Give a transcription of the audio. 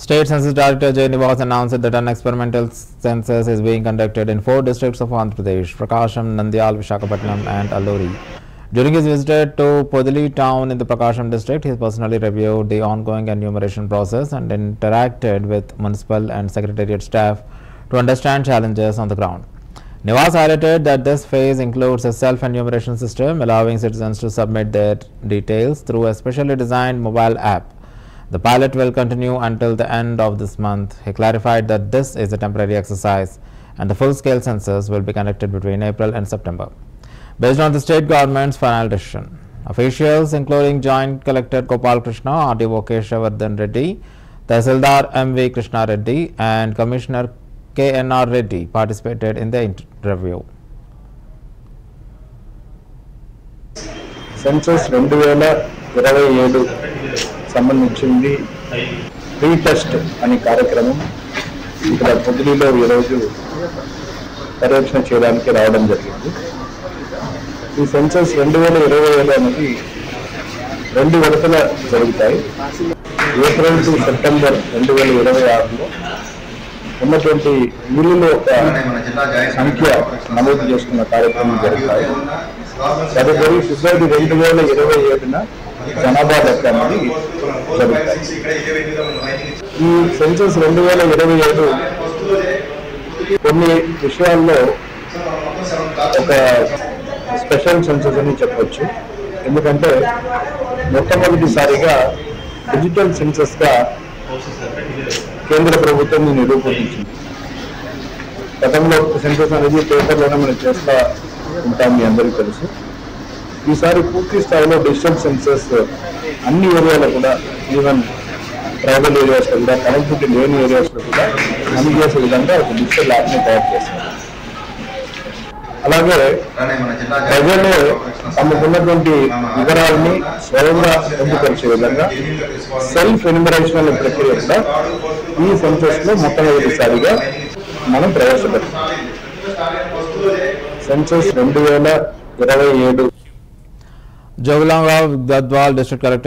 State Census Director J. Nivas announced that an experimental census is being conducted in 4 districts of Andhra Pradesh: Prakasham, Nandyal, Visakhapatnam and Alluri. During his visit to Podili town in the Prakasham district, he personally reviewed the ongoing enumeration process and interacted with municipal and secretariat staff to understand challenges on the ground. Nivas highlighted that this phase includes a self-enumeration system allowing citizens to submit their details through a specially designed mobile app. The pilot will continue until the end of this month. He clarified that this is a temporary exercise and the full-scale census will be conducted between April and September, based on the state government's final decision. Officials including Joint Collector Gopal Krishna, RDO Keshavardhan Reddy, Tehsildar M.V. Krishna Reddy and Commissioner K.N.R. Reddy participated in the interview. Census 2027 సంబంధించింది pre test అనే కార్యక్రమం ఇక్కడ పొదిలిలో ఈరోజు పర్యవేక్షణ చేయడానికి రావడం జరిగింది. ఈ సెన్సస్ 2027 అనేది 2 విడతల జరుగుతాయి. ఏప్రిల్ టు సెప్టెంబర్ 2026లో ఉన్నటువంటి ఇళ్ళలో ఒక సంఖ్య నమోదు చేసుకున్న కార్యక్రమం జరుగుతాయి. తదుపరి ఫిబ్రవరి 2027న జనాభా లెక్క అనేది జరుగుతాయి. ఈ సెన్సస్ 2027 కొన్ని విషయాల్లో ఒక స్పెషల్ సెన్సస్ అని చెప్పొచ్చు. ఎందుకంటే మొట్టమొదటిసారిగా డిజిటల్ సెన్సస్ గా కేంద్ర ప్రభుత్వం నిరూపించింది. గతంలో సెన్సస్ అనేది పేపర్లోనే మనం చేస్తూ ఉంటాం, మీ అందరికీ తెలుసు. ఈసారి పూర్తి స్థాయిలో డిజిటల్ సెన్సస్ అన్ని ఏరియాలో కూడా, ఈవెన్ ట్రైబల్ ఏరియాస్లో కూడా, కనెక్టివిటీ లేని ఏరియాస్లో కూడా పనిచేసే విధంగా ఒక డిజిటల్ యాప్ని తయారు చేస్తారు. అలాగే ప్రజలు తమకున్నటువంటి వివరాలని స్వయంగా పొందుపరిచే విధంగా సెల్ఫ్ ఎన్యుమరేషన్ అనే ప్రక్రియ కూడా ఈ సెన్సస్ లో మొట్టమొదటిసారిగా మనం ప్రవేశపెట్టాం. Census 2027 Jogulam Rao, Gadwal District Collector